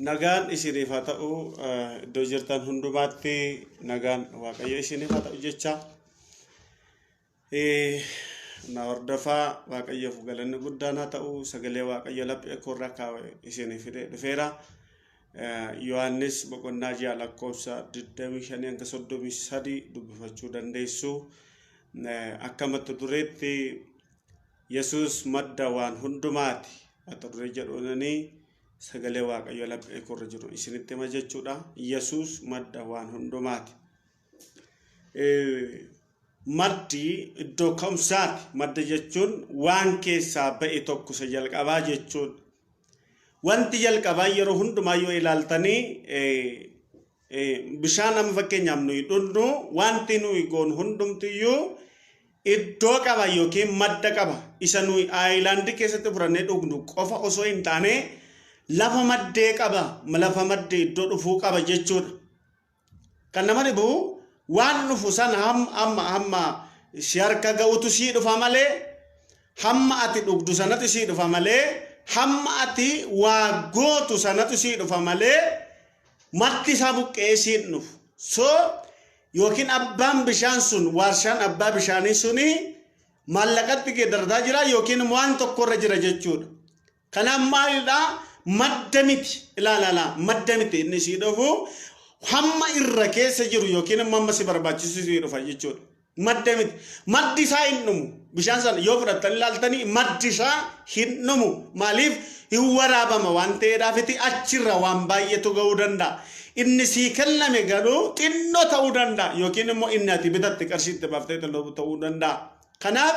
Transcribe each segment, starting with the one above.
Nagaan isiniif haa ta'u iddoo jirtan hundumaatti nagaan Waaqayyo isiniif haa ta'u jecha na hordofaa Waaqayyoof galanni guddaan haa ta'u sagalee Waaqayyo laphee korra kaa'e isiniif dhufeera. Yohaannis boqonnaa 6 lakkoofsa 25 hanga 33 dubbifachuu dandeessu. Akka mata dureetti yesus madda waan hundumaati mata duree jedhuunanii sagalee Waaqayyo laphee korra jiru isinitti hima jechuudha. Yesus madda waan hundumaati. Maddi iddoo ka'umsaati. Madda jechuun waan keessaa ba'e tokko isa jalqabaa jechuudha. Wanti jalqabaa yeroo hundumaa yoo ilaaltanii bishaan amma fakkeenyaaf nuyi dhugnu wanti nuyi goonu hundumtiyyuu iddoo qaba yookiin madda qaba. Isa nuyi aayilaandii keessatti furannee dhugnu qofa osoo hin taane lafa maddee qaba. Lafa maddee iddoo dhufuu qaba jechuudha. Kan nama dhibu waan dhufu sana hamma si harka ga'utu sii dhufa malee hamma ati dhugdu sanatti sii dhufa malee hamma ati waa gootu sanatti sii dhufa malee maddi isaa buqqee sii dhufu. So yookiin abbaan bishaan sun warshaan abbaa bishaanii suni maallaqatti geeddartaa jira yookiin waan tokkorra jira jechuudha. Kanaaf maalidha? Madda miti. Ilaala madda miti inni sii dhufu hamma irra keessa jiru yookiin hamma si barbaachisu sii dhufa jechuudha. Madda miti. Maddi isaa hin dhumu. Bishaan sana yoo fudhattan ilaaltanii maddi isaa hin dhumu. Maaliif hin waraabama waan ta'eedhaafiti achirra waan baay'eetu ga'uu danda'a. Inni sii kenname garuu xinnoo ta'uu danda'a yookiin immoo inni ati bitatti qarshiitti baaftee ta'uu danda'a. Kanaaf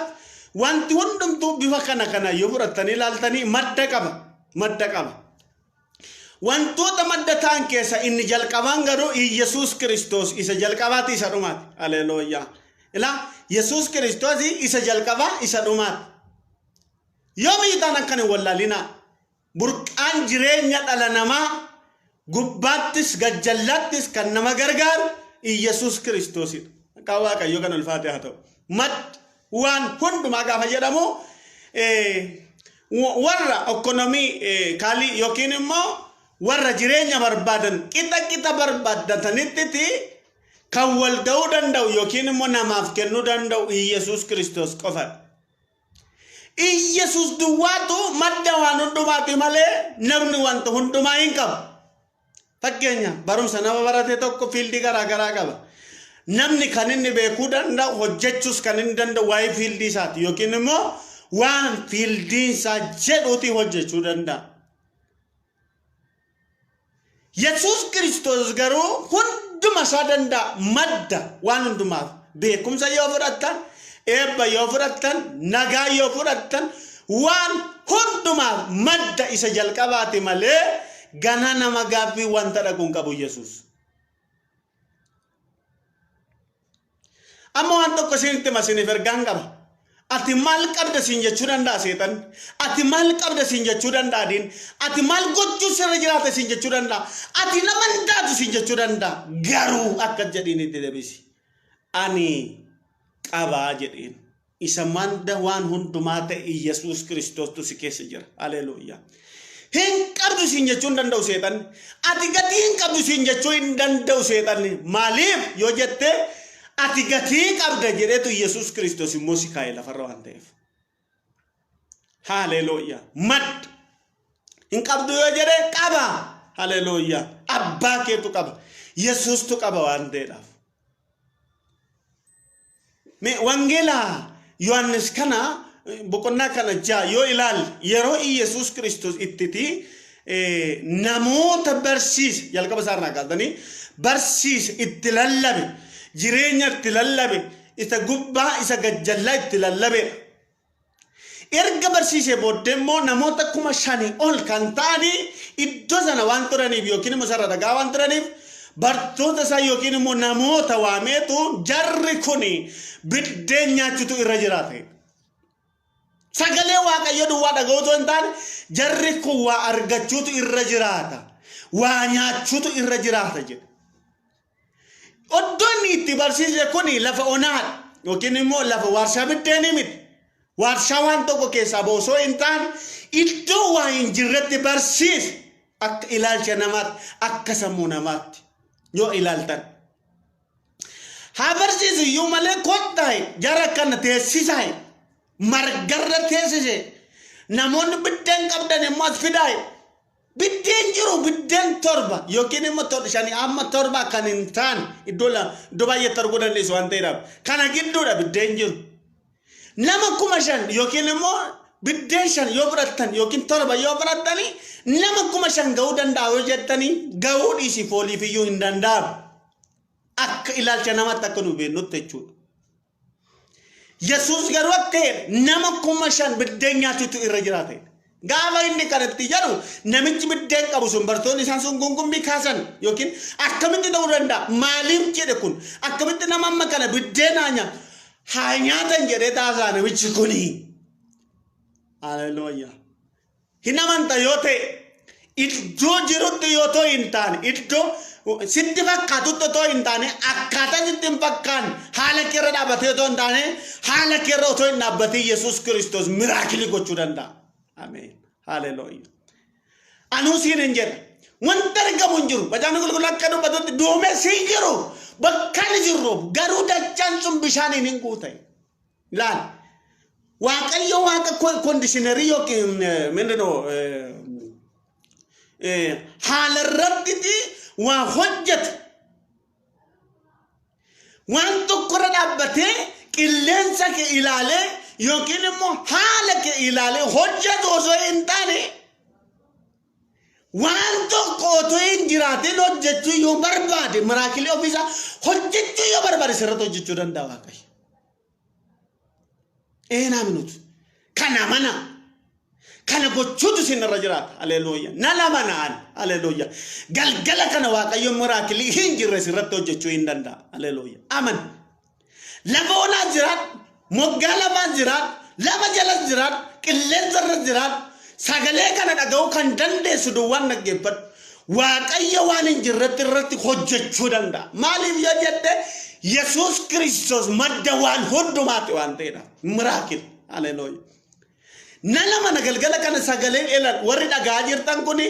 wanti hundumtuu bifa kana yoo fudhattan ilaaltanii madda qaba. Madda qaba. wantoota madda ta'an keessa inni jalqabaan garuu yesus Kristos isa jalqabaati isa dhumaati. Haleluuyaa. Ila yesus Kristos isa jalqabaa isa dhumaati. Yoo miidhaan akkana wallaalina burqaan jireenya dhala namaa gubbaattis gajjallattis kan nama gargaaru yesus Kristoosidha. Akka Waaqayyo kan ulfaate haa ta'u. Mad waan hundumaa gaafa jedhamu warra ekonomii kaalii yookiin immoo warra jireenya barbaadan qixa barbaadatanitti kan wal ga'uu danda'u yookiin immoo namaaf kennuu danda'u yesus Kristos qofa. Yesus duwwaatu madda waan hundumaati malee namni wanta hundumaa hin qabu. Fakkeenya barumsa nama barate tokko fiildii garaagaraa qaba. Namni kan inni beekuu danda'u hojjechuus kan inni danda'u waa'ee fiildii isaati yookiin immoo waan fiildii isaa jedhuuti hojjechuu danda'a. Yesus Kristos garuu hunduma isaa danda'a madda waan hundumaaf beekumsa yoo fudhattan eebba yoo fudhattan nagaa yoo fudhattan waan hundumaaf madda isa jalqabaati malee gana nama gaaffii wanta dhaquun qabu Yesus. Amma waan tokko isinitti masiniif ergaan qaba. Ati maal qabda siin jechuu danda'a seetan. Ati maal qabda siin jechuu danda'a diin. Ati maal gochuu sirra jiraata siin jechuu danda'a. Ati nama hundaatu siin jechuu danda'a. Garuu akka jedhiin itti deebisi. Ani qabaa jedheen. Isa manda waan hundumaa ta'e yesus Kiristoostu si keessa jira. Haleluuyaa. Hin qabdu siin jechuu hin danda'u seetan. Ati gatii hin qabdu siin jechuu hin danda'u seetan. Maaliif yoo jette ati gatii qabda jedhetu yesus Kristos immoo si kaa'e lafarra waan ta'eef. Haleluuyaa. Mad hin qabdu yoo jedhe qaba. Haleluuyaa. Abbaa keetu qaba. Yesuustu qaba waan ta'eedhaaf. Wangeela Yohaannis kana boqonnaa kana yoo ilaal yeroo yesus Kristos ittiti namoota barsiis jalqaba isaarraa kaasanii barsiis itti lallabe jireenya itti lallabe isa gubbaa isa gajjallaa itti lallabe erga barsiisee booddee immoo namoota 5,000 ol kan ta'anii iddoo sana waan turaniif yookiin immoo sarara dhagaa waan turaniif bartoota isaa yookiin immoo namoota waameetu jarri kuni biddeen nyaachutu irra jiraate. Sagalee Waaqayyo duwwaa dhaga'uutu hin taane jarri kun waa argachuutu irra jiraata. Waa nyaachuutu irra jiraata jedhe. Oddoo inni itti barsiise kuni lafa onaadha yookiin immoo lafa warshaa biddeenii miti. Warshaa waan tokko keessaa boosoo hin taane iddoo waa hin jirretti barsiise akka ilaalcha namaatti akka sammuu namaatti yoo ilaaltan. Haa barsiisu iyyuu malee kottaa'e jara kana teessisaa'e margarra teessise namoonni biddeen qabdan immoo as fidaa'e biddeen jiru biddeen 7 yookiin immoo 5 amma 7 kan hin taane iddoo baay'eetti arguu dandeessu waan ta'eedhaaf kana gidduudha biddeen jiru. Nama 5,000 yookiin immoo biddeen 5 yoo fudhattan yookiin 7 yoo fudhattanii nama 5,000 ga'uu danda'a yoo jettanii ga'uu dhiisii fooliif iyyuu hin danda'amu. Akka ilaalcha namaatti akka nu beeknutti jechuudha. Yesus garuu akka nama 5,000 biddeen nyaachuutu irra jiraate. Gaafa inni kanatti jedhu namichi biddeen qabu sun bartoonni isaan sun gungummii kaasan yookiin akkamitti ta'uu danda'a? Maaliif jedhe kun? Akkamitti nama amma kana biddeen haa nyaatan jedhee taasaa namichi kuni? Haleluuyaa. Hin amanta yoo ta'e iddoo jirutti yoo ta'u hin taane iddoo sitti fakkaatutti otoo hin taane akkaataa sitti hin fakkaan haala keerra dhaabbatee otoo hin taane haala keerra otoo hin dhaabbatee yesus Kristos miraakilii gochuu danda'a. Ameen. Haleluuyaa. Anuu siin hin jedha. Wanta argamu hin jiru. Bacaanni qulqulluu akka dubbatutti duumessi hin jiru. Bakka hin jirru garuu dachaan sun bishaaniin hin guute. Laal. Waaqayyo waaqa kondishinarii yookiin mindinoo haala irratti waa hojjetu. Waan tokkorra dhaabbatee qilleensa kee ilaalee yookiin immoo haala kee ilaalee hojjetu osoo hin taane waan tokko otoo hin jiraatin hojjechuu yoo barbaade miraakilii ofiisaa hojjechuu yoo barbaade sirriitti hojjechuu danda'a Waaqayyo. Eenaa minuutu kana mana Kana gochuutu sinirra jiraata. Haleluuyaa. Nalamanaan. Haleluuyaa. Galgala kana waaqayyo miraakilii hin jirre sirratti hojjechuu hin danda'a. Haleluuyaa. Aman. Lafa onaa jiraat, moggaa lafaa jiraat, lafa jalas jiraat, qilleensa irra jiraat, sagalee kana dhaga'uu kan dandeessu duwwaan dhaggeeffadhu. Waaqayyo waan hin jirretti irratti hojjechuu danda'a. Maaliif yoo jette yesus Kiristoos madda waan hundumaati waan ta'edha. Miraakil. Haleluuyaa. Nalama nagalgala kana sagaleen elan warri dhagaa jirtan kuni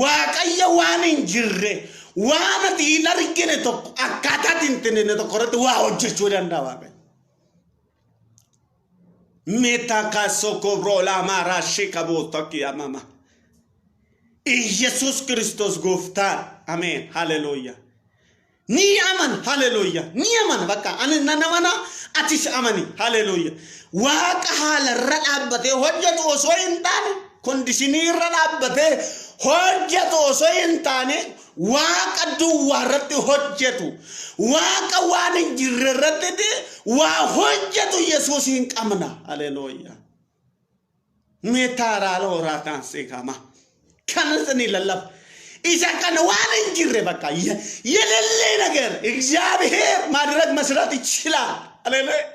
waaqayyo waan hin jirre waan ati hin argine tokko akkaataa tintinne tokko irratti waa hojjechuu danda'a waaqayyo. Meta kasoko rola mara shikabo tokki amama. Yesus Kristos gooftaan. Amen. Haleluuyaa. Ni aman. Haleluuyaa. Ni aman bakka ani nanamana atis amani. Haleluuyaa. Waaqa haalarra dhaabbatee hojjetu osoo hin taane kondishinii irra dhaabbatee hojjetu osoo hin taane waaqa duwwaa irratti hojjetu waaqa waan hin jirre irratti waa hojjetu yesus hin qabna. Haleluuyaa. Meetaaraa loorataan seekama kanas ni lallaf isa kana waan hin jirre bakka የሌለ ነገር እግዚአብሔር ማድረግ መስራት ይችላል. Haleluuyaa.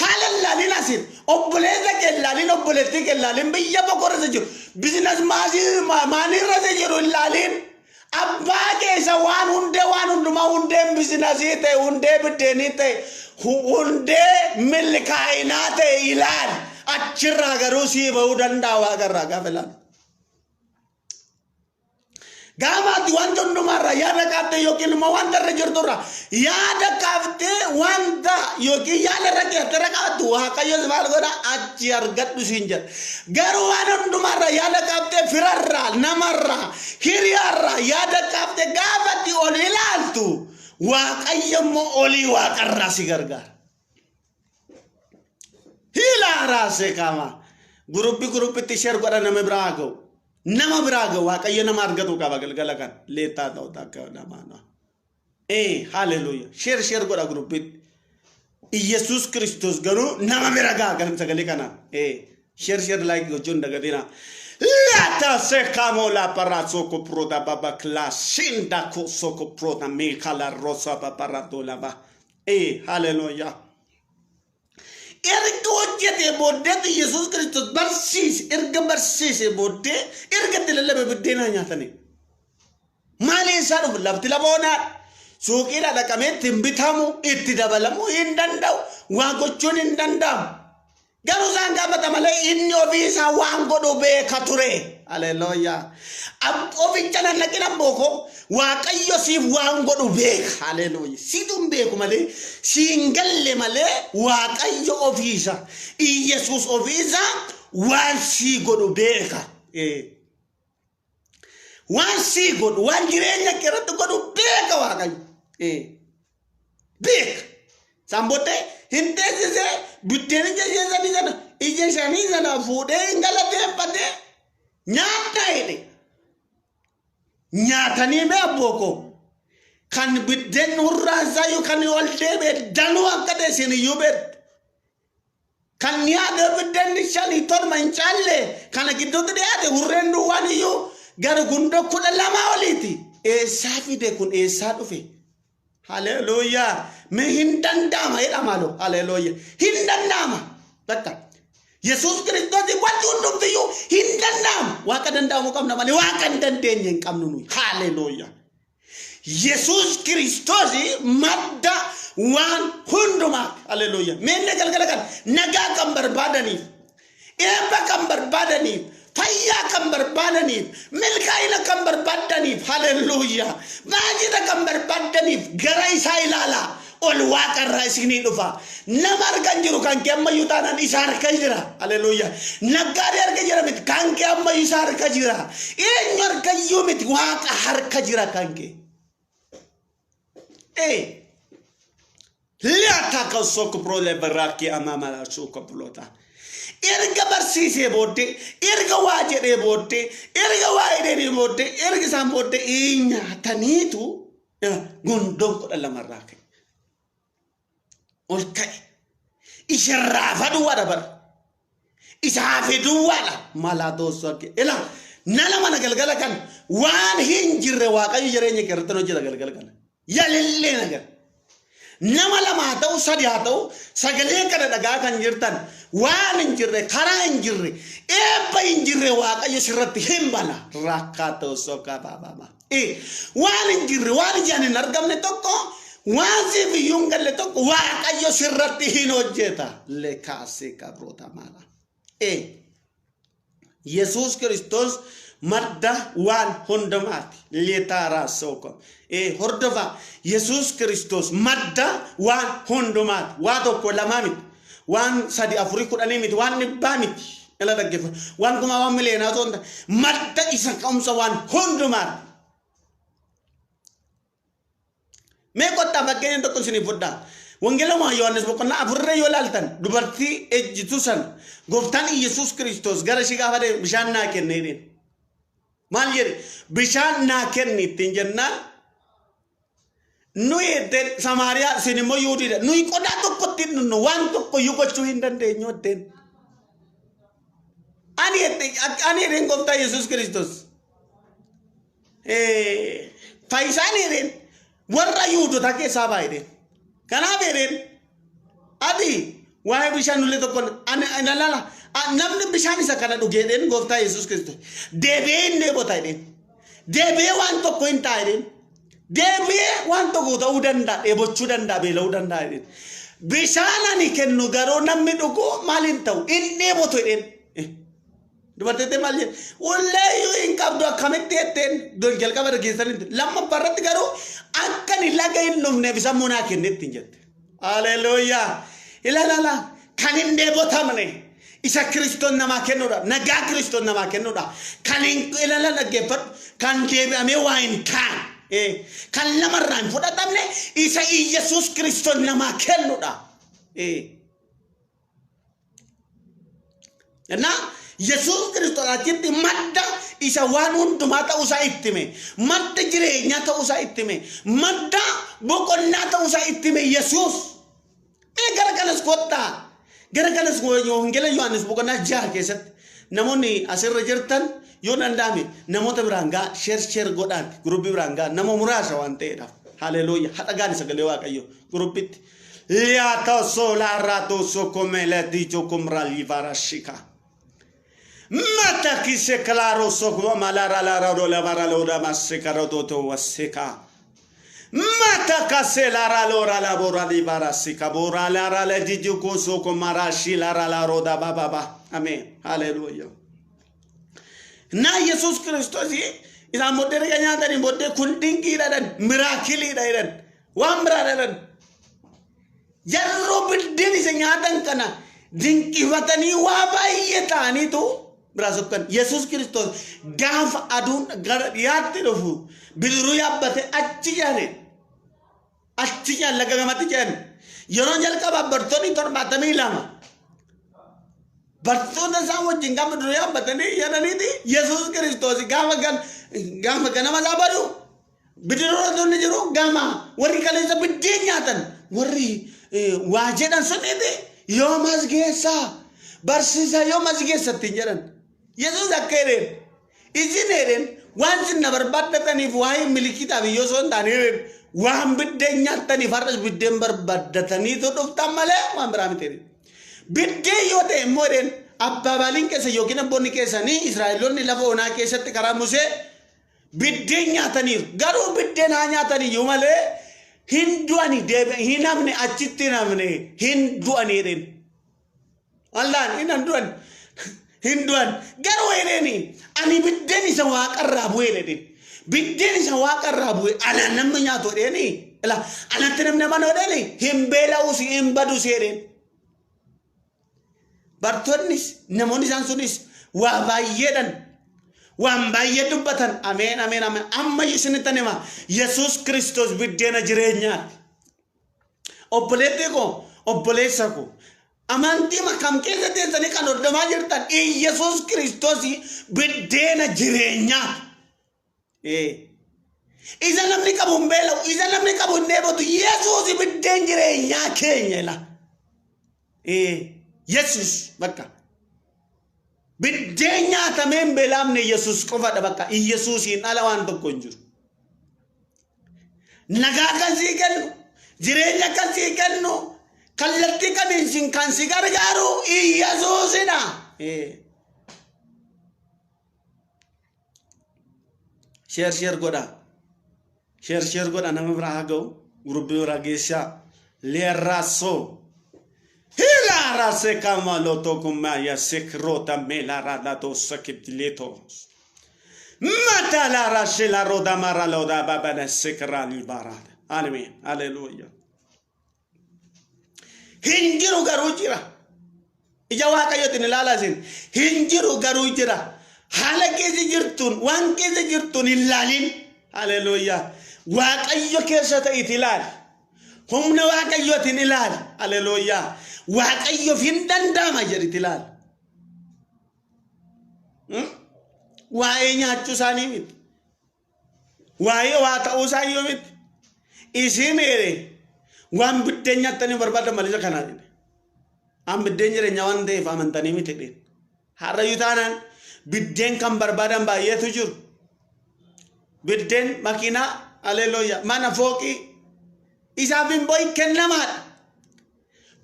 Halalla linasin obboleza kellalin obboletti kellalin biyya bokorra jiru business mani rase jiru lalin abba keessa waan hunduma hundeen business ta'e hundee biddeenii ta'e hundee milkaa'inaa ta'e ilaal achirraa garuu sii ba'uu danda'a waaqarraa gaafa ilaal. Gaamaatti wanta hundumarraa yaada qabde yookiin immoo wanta irra jirturraa yaada qabde wanta yookiin yaada irra keessa qabdu waaqayyoon maal godha achi argadhu siin jedha. Garuu waan hundumarraa yaada qabde firarraa namarraa hiriyaarraa yaada qabde gaafatti ol ilaaltu waaqayyo immoo olii waaqarraa si gargaara. Hilaaraa seekama guruppitti sheer godha nama biraa ga'u. Nama biraga waaqayyo nama argatu qaba galgala kan leetaa ta'u takka namaana. Haleluuyaa. Share godha gruppit. Yesus Kristos garuu nama biraga kan sagalee kana. Share like gochuun dagadina. Lata se kamo la para soko prota baba klasinda ko soko prota me kala rosa paparato lava. Haleluuyaa. Erga hojjete booddee yesus Kristos barsiise erga barsiise booddee erga tilalabe buddeena nyaatani. Maali isaan dhufu lafti laboonaa suuqiidhaa dhaqamee ittiin bitamu itti dabalamu hin danda'u waa gochuun hin danda'amu. Garuu isaan gaafata malee inni ofii isaa waan godhu beeka ture. Haleluuyaa. Oficha nan naqina booko waaqayyo siif waan godhu beeka. Haleluuyaa. Situn beeku malee siin galle malee waaqayyo ofiisa yesus ofiisa waan sii godhu beeka. Waan sii godhu waan jireenya keerratti godhu beeka waaqayyo. Beeka. Sambote hintesise buddeena jeesanii sana ijjeesanii sana fuudhee galateeffate nyaata jedhe. Nyaatanii bee abbooko kan biddeen hurraasaa yookaan ol deebi'e danuu akka teessin iyyuu beektu. Kan nyaata biddeen shanii torba hin caalle kana gidduutti dhiyaate hurreen duwwaan iyyuu gara gundoo 12 oliiti. Eessaa fide kun eessaa dhufe? Haleluuyaa. Me hin danda'ama jedhamaalo. Haleluuyaa. Hin danda'ama. Bakka yesus Kristos wanti hundumtiyyuu hin danda'amu. Waaqa danda'amu qabna malee waaqa hin dandeenye hin qabnu nuyi. Haleluuyaa. Yesus Kristos madda waan hundumaa. Haleluuyaa. Meenne galgala kan nagaa kan barbaadaniif eebba kan barbaadaniif fayyaa kan barbaadaniif milkaa'ina kan barbaadaniif. Haleluuyaa. Baajata kan barbaadaniif gara isaa ilaalaa. Ol waaqarraa isinii dhufa. Nama argan jiru kan kee ammayyuu taanaan isa harka jira. Haleluuyaa. Naggaadee harka jira miti kan kee ammayyuu isa harka jira. Eenyu harkayyuu miti waaqa harka jira kan kee. Liata kan soko prole baraki amama la soko prota. Erga barsiisee booddee erga waa jedhee booddee erga waa jedhee booddee erga isaan booddee nyaataniitu gundoon 12 ka'e. Ol ka'e. Isharraa faduu wada bar. isa Fidoo wala malato soke ela nala mana galgala kan wan hinjirre Waaqayyo jireenya keerratti hojjeta galgala kan yalillee nagar nama lama ta'u sadi haa ta'u sagalee kana dhagaa kan jirtan waan hinjirre karaa hinjirre eebba hinjirre Waaqayyo sirratti hin bana rakkatoo soka baabama waan hinjirre waan ijaan hin argamne tokko waan siif iyyuu hin galle tokko Waaqayyo sirratti hin hojjeta lekaasee kabroota mala yesus Kristos madda waan hundumaati leetaaraa soko hordofa yesus Kristos madda waan hundumaati waa tokko lamaa miti waan sadi afuri kudhanii miti waan dhibbaa miti ela dhaggeeffa waan kuma waan mileenaa tonta madda isa ka'umsa waan hundumaati mee qotta fakkeenya tokko isinii fudhaa Wangela ma Yohanes bokonna afurre yo laltan dubarti ejjitu san goftaan yesus Kristos gara shi gaafade bishaan naa kenneen maal jedhe bishaan naa kenni ittiin jennaan nuyi eden Samaariyaa sinimmoo Yuudiidha nuyi qodaa tokkotti nu waan tokko iyyuu gochuu hin dandeenyu eden ani eden goftaa yesus Kristos faayisaan eden warra Yuudota keessaa baay'een kanaaf eden adi waa'ee bishaan nulle tokko ana lala namni bishaan isa kana dhugeedhen goftaa yesus Kristos deebi'ee hin dheebota eden deebi'ee waan tokko hin taa'edhen deebi'ee waan tokko ta'uu danda'a dheebochuu danda'a beela'uu danda'a eden bishaan ani kennu garuu namni dhugu maal hin ta'u hin dheebotu eden dubartee maal jedhe wallee hin qabdu akkamitti jetteen jalqaba dhageessanitti lamma barratti garuu akkan laga hin dhufneef isa munaa kennetti hin jette haleluuyaa ilaalala kan hin dheebotamne isa Kristos namaa kennuudha nagaa Kristos namaa kennuudha kan hin ilaalala dhaggeeffadhu kan deebi'amee waa hin taane kan lamarraa hin fudhatamne isa yesus Kristos namaa kennuudha yesus Kristos achitti madda isa waan hundumaa ta'uusaa ittime madda jireenyaa ta'uusaa ittime madda boqonnaa ta'uusaa ittime yesus gara kanas kottaa gara kanas Wangeela Yohanes boqonnaa 6 keessatti namoonni asirra jirtan yoo danda'ame namoota biraan gaa sheer godhaan gurubbii biraan gaa nama muraasa waan ta'eedhaaf haleluuyaa hadhagaan sagalee Waaqayyo gurubbitti yaa ta'usoo laarraa ta'usoo komela diichoo komraal yivarashika mata kise claro sokwa malara la ro la bara lo da masika ro to wasika mata kase la ra lo ra la bora di barasika bora la ra la diju ko soko marashi la ra la ro da baba amen hallelujah na yesus Kristos ila modere ganya tani modde kundingi dan miracle dan wamra dan jarro bideni senyatan kana dinki watani wa bayetani to Berasukkan Yesus Kristos gaf adun gara diatti dofu bidiru yabbate acciya laga gamati jen yono jalqaba bartoni torbatamii lama bartoota isaa wajjin gama bidiru yabbatanii jedhaniiti Yesus Kristos gaafa ganama saabadu bidirootonni jiru gama warri kaleessa biddeen nyaatan warri waa jedhan suniiti yoo masgeessaa barsiisa yoo masgeessatti jedhan yesus akkeden izineden waan sinna barbaadataniif waa'ee milikiitaaf yoo soon taaneen waan biddeen nyaataniif har'as biddeen barbaadatanii dhuftan malee waan biraa miti biddeen yoo ta'e immoo eden abbaabaliin keessa yookiin abboonni keessanii Israa'eloonni lafa onaa keessatti karaa Musee biddeen nyaataniif garuu biddeen haa nyaataniyyuu malee hin du'ani deebi'an hin hafne achitti hin hafne hin du'ani eden Allaan hin du'an Hinduan garuu edeni ani biddeen isa waaqarraa bu'ee edeni biddeen isa waaqarraa bu'ee ana namni nyaatu edeni ila anatti namni mana edeni hin beela'uus hin baduus edeni bartoonnis namoonni isaan sunis waa baay'eedhan waan baay'ee dubbatan ameen ameen ameen amma isinitti hima yesus Kristos biddeena jireenyaati obboleettii koo obboleessa koo amantii makam keessa teessanii kan hordomaa jirtan yesus Kristos biddeena jireenyaa isa namni qabu hin beela'u isa namni qabu hin dheebotu yesus biddeen jireenyaa keenya ila yesus bakka biddeen nyaatameen beelamne yesus qofaadha bakka yesuusiin ala waan tokko hin jiru. Nagaa kan sii kennu jireenya kan sii kennu kallattii kamiin kan si gargaaru yesuusidha. Share godha nama biraa haa ga'u gurubbii biraa geessaa leerraasoo hila rase kama loto kuma ya sekrota mela radato sakiptiletos mata la rashe la roda mara loda baba na sekrali barada. Amen. Hallelujah. Hinjiru garuu jira. Ija waaqayyotiin ilaalaasin hinjiru garuu jira. Haala keessa jirtuun waan keessa jirtuun hin laalin. Hallelujah. Waaqayyo keessa ta'iti ilaali. Humna waaqayyootiin ilaali. Hallelujah. Waaqayyo hin danda'ama jedhiti ilaali. Waa'ee nyaachuu isaanii miti. Waa'ee waa ta'uu isaanii miti. Isin waan biddeen nyaatanii barbaadan malee kanaa jedhe. An biddeen jireenya waan ta'eef amantanii miti jedheen. Har'ayyuu taanaan biddeen kan barbaadan baay'eetu jiru. Biddeen makiinaa haleluuyaa mana fooqii isaaf hin boo'i kennamaadha.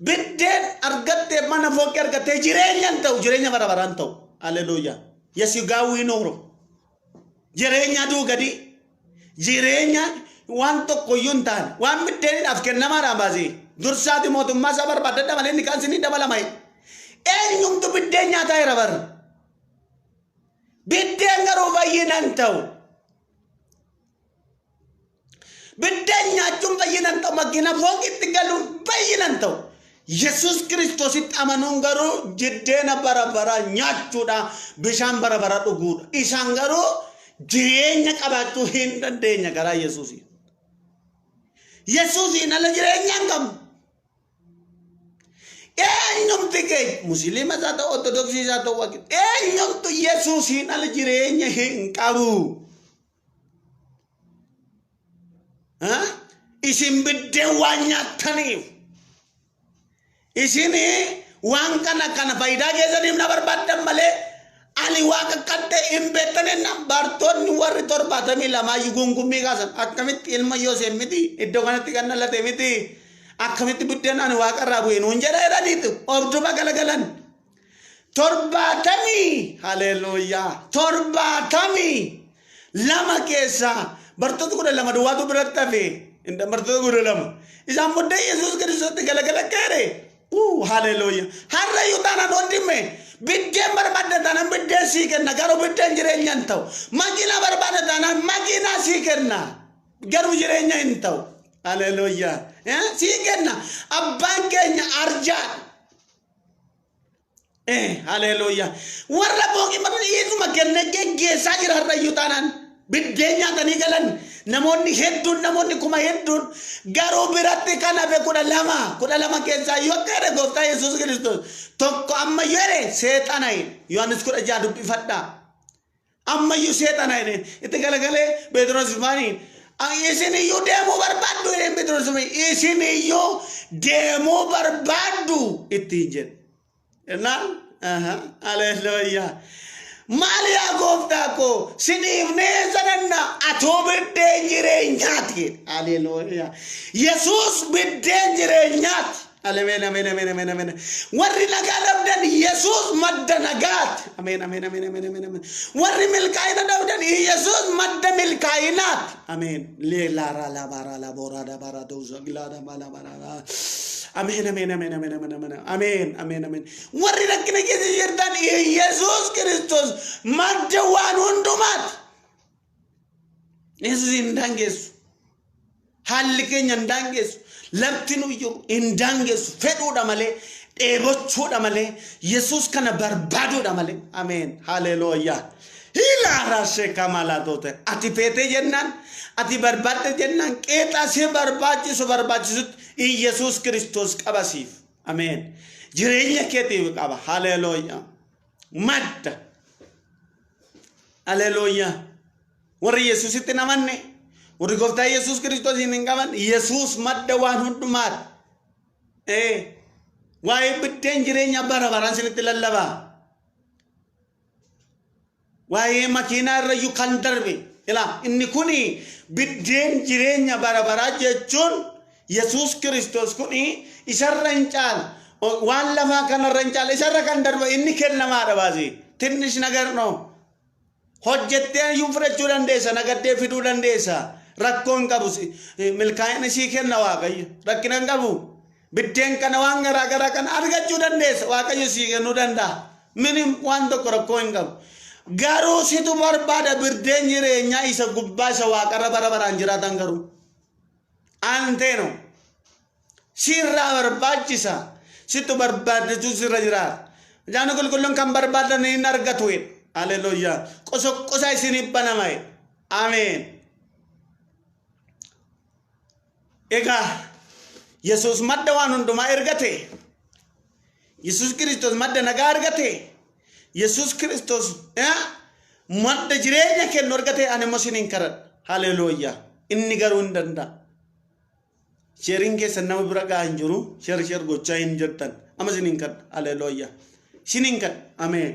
Biddeen argattee mana fooqii argattee jireenyaan ta'u jireenya bara baraan ta'u haleluuyaa. Yesi gaawwii nooro jireenya aduu gadi jireenya waan tokko iyyuu hin taane waan biddeeniidhaaf kennamaadhaan baasee dursaati mootummaa isaa barbaadadha malee inni kan isinii dabalama. Eenyumtu biddeen nyaataa jira bara. Biddeen garuu baay'inaan ta'u. Biddeen nyaachuun baay'inaan ta'u makiina fooqitti galuun baay'inaan ta'u. Yesus Kiristoositti amanuun garuu jiddeena bara bara nyaachuudha bishaan bara bara dhuguudha. Isaan garuu jireenya qabaachuu hin dandeenya garaa Yesuusiin. Yesuusiin ala jireenyaan qabu. Eenyumti kee musliima isaa ta'u ortodoksii isaa ta'u wakil eenyumtu Yesuusiin ala jireenya hin qabu. Isin biddeen waan nyaataniif. Isini waan kana faayidaa keessaniif na barbaadan malee ani waaqa katte hin beektan bartoonni warri 72 gungummii kaasan akkamitti ilma Yoosef miti iddoo kanatti kan dhalate miti akkamitti biddeen ani waaqa irraa bu'e nuun jedha jedhaniitu obduba galagalan 70 haleluuyaa 72 keessa bartoota 12 duwwaatu biratti hafe inda bartoota 12 isaan booddee Yesuus Kiristoos galagala keere. Hallelujah. Harra yutana dondime. Biddeen barbaada tanan biddeen sii kenna garuu biddeen jireenya hin ta'u. Makiina barbaada tanan makiina sii kenna garuu jireenya hin ta'u. Hallelujah. Sii kenna abbaan keenya arjaa. Hallelujah. Warra booqii matan Yeesuma kenne geggeessaa jira harra yutanan. Biddeen nyaatanii galan namoonni hedduun namoonni kuma hedduun garuu biratti kan hafe 12 keessaa yoo ta'e gooftaa Yesuus Kiristoos tokko ammayyuu ere seexana Yohaannis 16 dubbifadhaa ammayyuu seexana itti galagalee Phexros faaniin isiniyyuu deemuu barbaaddu Phexros isiniyyuu deemuu barbaaddu ittiin jedhe ennaan haleluuyaa. Malia gooftaa ko siniif neesananna atoo biddeen jireenyaati. Haleluuyaa. Yesuus biddeen jireenyaati. Amen. Warri nagaa dhabdan Yesuus madda nagaati. Amen. Warri milkaa'ina dhabdan Yesuus madda milkaa'inaati. Amen. Leelaara labaara laboraada bara dooza gilaada mala bara. Amen. Warri rakkina keessa jirtan Yesuus Kiristoos madda waan hundumaati. Yesuus hin dangeessu. Haalli keenya hin dangeessu. Lafti nuyyuu hin dangeessu. Fedhuudha malee dheebochuudha malee Yesuus kana barbaaduudha malee. Amen. Haleluuyaa. Hilaara sheekamala toote. Ati feetee jennaan ati barbaadde jennaan qeexaa si barbaachisutti Yesuus Kiristoos qabasiif. Amen. Jireenya keetiif qaba. Haleluuyaa. Madda. Haleluuyaa. Warri Yesuusitti namanne warri gooftaa Yesuus Kiristoos hin qaban Yesuus madda waan hundumaati. Waa'ee biddeen jireenya bara baraan sinitti lallabaa. waa'ee makiinaa irra iyyuu kan darbe ilaa inni kuni biddeen jireenya bara baraa jechuun yesus kristos kuni isarra hin caala waan lafaa kanarra hin caala isarra kan darbe inni kennamaadha baasee tinnish nagar no hojjettee iyyuu fudhachuu dandeessa nagaddee fiduu dandeessa rakkoon qabu milkaa'ina sii kenna waaqayyo rakkina hin qabu biddeen kana waan garaa kan argachuu dandeessa waaqayyo sii kennuu danda'a minim waan tokko rakkoo hin qabu garuu situ barbaada biddeen jireenyaa isa gubbaa isa waaqarra bara baraan jiraatan garuu anteeno sirraa barbaachisa situ barbaadatu sirra jiraata jaanu qulqulluun kan barbaadan hin argatu haleluuyaa qosa isinii banama ameen egaa yesus madda waan hundumaa ergate yesus kristos madda nagaa argate yesus kristos madda jireenya kennu argate animo sinin karadha haleluuyaa inni garuu hin danda'a sheerin keessa nama bira gahan jiru sheer gochaa hin jirtan ama sinin kadha haleluuyaa sinin kadha ameen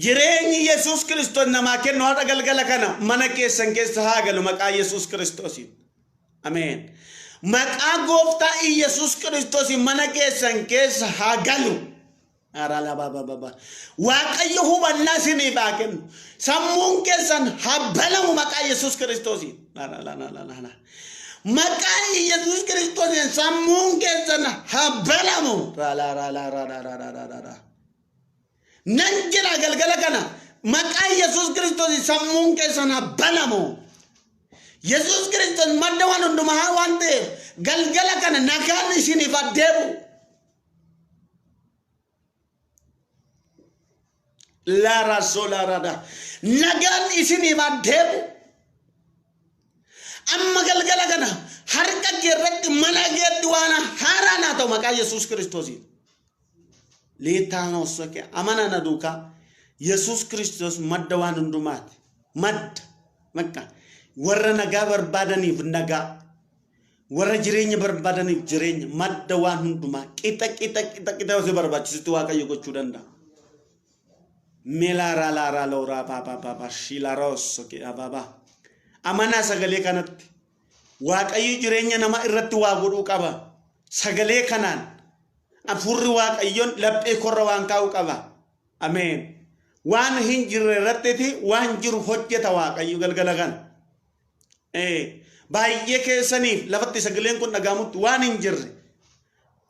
jireenyi yesus kristos namaa kennu haadha galgala kana mana keessan keessa haa galu maqaa yesus kristosiin ameen maqaa gooftaa yesus kristosiin mana keessan keessa haa galu arala baba waaqayyo hubannaa isinii baa kennu sammuun keessan haa balamu maqaa yesus kristosiin maqaa yesus kristosiin sammuun keessan haa balamu nanjira galgala kana maqaa yesus kristosiin sammuun keessan haa balamu yesus kristos madda waan hundumaa waan ta'eef galgala kana nagaan isiniif addeebu lara solarada nagaan isiniif addeebu amma galgala kana harka keerratti mana keetti waan haaraan haa ta'u maqaa yesus kristosiin leetaanoo soke amana na duukaa yesus kristos madda waan hundumaati madda makka warra nagaa barbaadaniif nagaa warra jireenya barbaadaniif jireenya madda waan hundumaa qixa wasi barbaachisutti waaqayyo gochuu danda'a melara lora baba shilaros ke ababa amana sagalee kanatti waaqayyo jireenya nama irratti waa godhuu qaba sagalee kanaan afurri waaqayyoon laphee korra waan kaa'u qaba ameen waan hin jirre irratti waan jiru hojjeta waaqayyo galgala kana baay'ee keessaniif lafatti sagaleen kun dhagahamutti waan hin jirre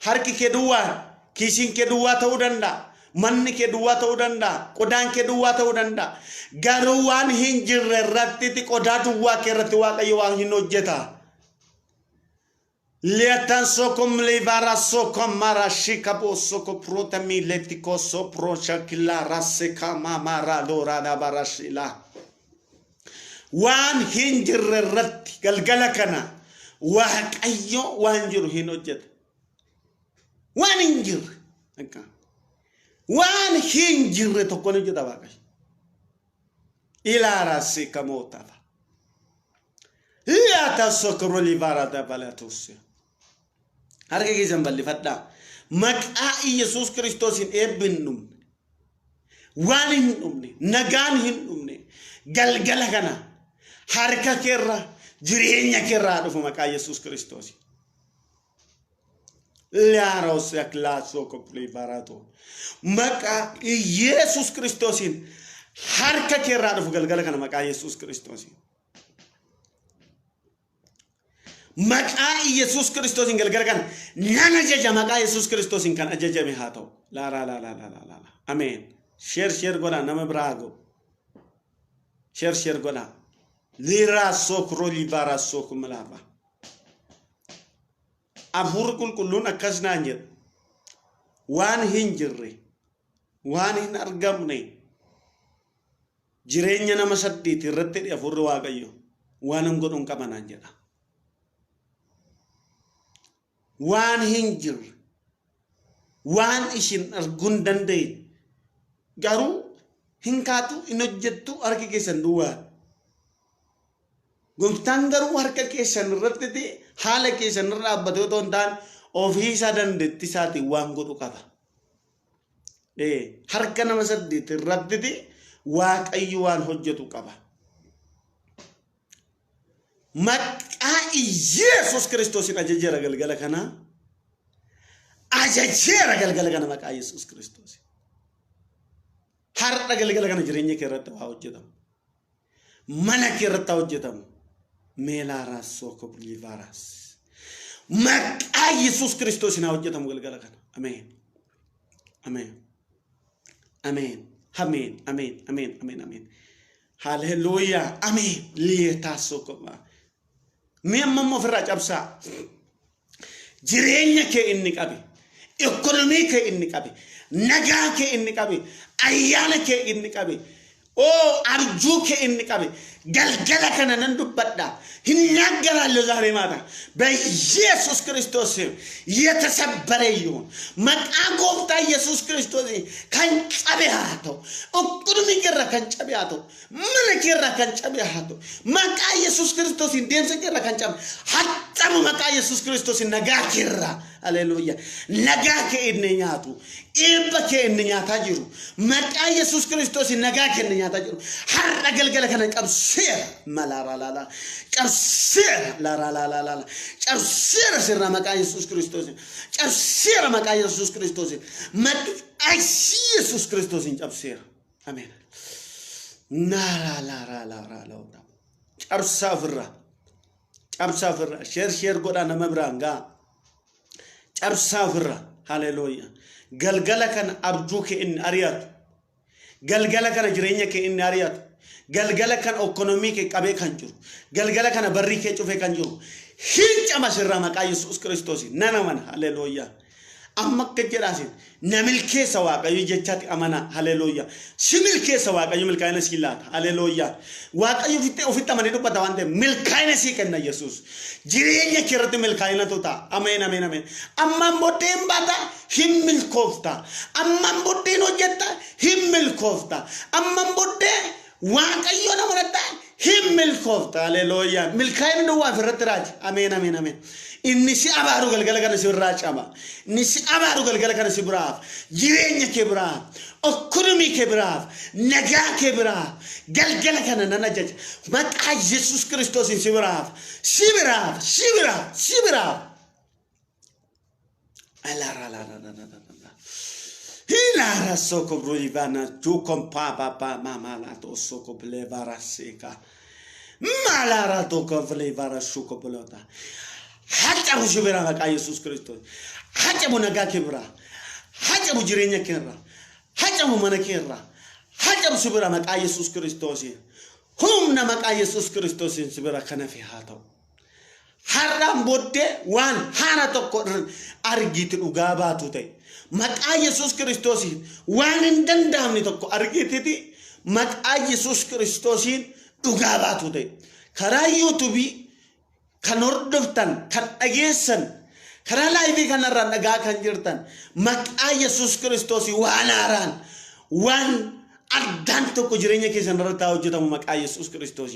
harki kee duwwaa kiisiin kee duwwaa ta'uu danda'a manni kee duwwaa ta'uu danda'a qodaan kee duwwaa ta'uu danda'a garuu waan hin jirre irratti qodaa duwwaa kee irratti waaqayyo waan hin hojjeta leetan sokom leevara sokom mara shikapo soko protami letiko sopro shakila raseka mamara lora na barashila waan hin jirre irratti galgala kana waaqayyo waan jiru hin hojjeta waan hin jirre waan hin jirre tokko ni hojjeta waaqayyo ilaara sikamootava leeta sokro livara dabalatusia harka keessan bal'ifadhaa maqaa yesus kristosiin eebbin dhumne waan hin dhumne nagaan hin dhumne galgala kana harka keerra jireenya keerraa dhufu maqaa yesus kristos laaros yaklaso kopli barato maqaa yesus kristosin harka keerraa dhufu galgala kana maqaa yesus kristos maqaa yesus kristosin galgala kana nana jaja maqaa yesus kristosin kan ajajame haa ta'u la amen share gola nama brago share gola lira sokro libara sokumlaba afur kulkulun akasna njet waan hin jirre waan hin argamne jireenya nama saddeet irratti afur waaqayyo waan godhun qabana jedha waan hin jirre waan isin argun danda'e garuu hin kaatu in hojjettu harki keessan duwwaa Gumtaan garuu harka keessan irratti haala keessan irra dhaabbatee otoo hin taane ofii isaa dandeetti isaati waan godhu qaba. harka nama saddeet irratti waaqayyo waan hojjetu qaba. Maqaa Yesus Kiristoosin ajajeera galgala kana. Ajajeera galgala kana maqaa Yesus Kiristoos. Har'a galgala kana jireenya kee irratti waa hojjetamu. Mana kee irratti hojjetamu. Meelaaras sokoblivaras. Maqaa Yesus Kiristoosin hojjetamu galgala kana. Ameen. Ameen. Ameen. Ameen. Ameen. Ameen. Ameen. Ameen. Hallelujah. Ameen. Liyetaa sokoma. Mee amma ofirraa cabsaa. Jireenya kee inni qabe. Ekonomii kee inni qabe. Nagaa kee inni qabe. Ayyaana kee inni qabe. Arjuu kee inni qabe. Galgala kana nan dubbadha. Hinnaaggaraallee zaaree maata. በኢየሱስ ክርስቶስ የተሰበረ ይሁን። መቃ ጎፍታ ኢየሱስ ክርስቶስ ከንጨቢያቶ እቁድሚ ገራ ከንጨቢያቶ ምን ገራ ከንጨቢያቶ መቃ ኢየሱስ ክርስቶስ እንደምሰ ገራ ከንጨብ ሐጣሙ መቃ ኢየሱስ ክርስቶስ ነጋኪራ ሃሌሉያ ነጋከ እነኛቱ ኢበከ እነኛታ ጅሩ መቃ ኢየሱስ ክርስቶስ ነጋከ እነኛታ ጅሩ ሐራ ገልገለ ከነቀብሰ መላራላላ ቀብሰ ላራላላላ ቀብሰ ስራ መቃ ኢየሱስ ክርስቶስ ቀብሰ መቃ ኢየሱስ ክርስቶስ መቃ ኢየሱስ ክርስቶስ ቀብሰ አሜን ናራላራላላ ቀብሳ ፍራ ሸር ጎዳና መብራንጋ ቀብሳ ሃሌሉያ galgala kana abjuu kee inni ari'atu galgala kana jireenya kee inni ari'atu galgala kana ekonomii kee qabee kan jiru galgala kana barrii kee cufee kan jiru hincama sirraa maqaa Yesuus Kiristoos nana mana halleluuya amma akka jedhaasin namil keessa waaqayyo jechaatti amana halleluuya simil keessa waaqayyo milkaa'ina sii laata halleluuya waaqayyo ofitti amanee dubbata waan ta'eef milkaa'ina sii kenna Yesuus jireenya kee irratti milkaa'ina ta'a ameen ameen ameen amma boodeen baata himmil koofta amma boodeen hojjetta himmil koofta amma boodee waaqayyo nama laata himmil koofta halleluuya milkaa'ina duwwaa ofirratti raaji ameen ameen ameen inni si abaaru galgala kana si irraa caba inni si abaaru galgala kana si biraaf jireenya kee biraaf ekonomii kee biraaf nagaa kee biraaf galgala kana nan ajaja maqaa Yesuus Kiristoos si biraaf Hilara soko brulivana tu kompa mama la to soko blevara seka malara to komplevara soko blota hatta bujubera maqaa Yesuus Kiristoos hatta bunaga kebra hatta bujirenya kerra hatta mana kerra hatta bujubera maqaa Yesuus Kiristoos humna maqaa Yesuus Kiristoos sibira kana fi hataw haram bodde wan hana tokko argiti dhugaa baatu ta'e maqaa Yesuus Kiristoos waan hin danda'amne tokko argititi maqaa Yesuus Kiristoos dhugaa baatu ta'e karaa YouTube kan hordoftan kan dhageessan karaa live kanarraa dhagaa kan jirtan maqaa Yesuus Kiristoos waan haaraan waan addaan tokko jireenya keessan irratti hojjetamu maqaa Yesuus Kiristoos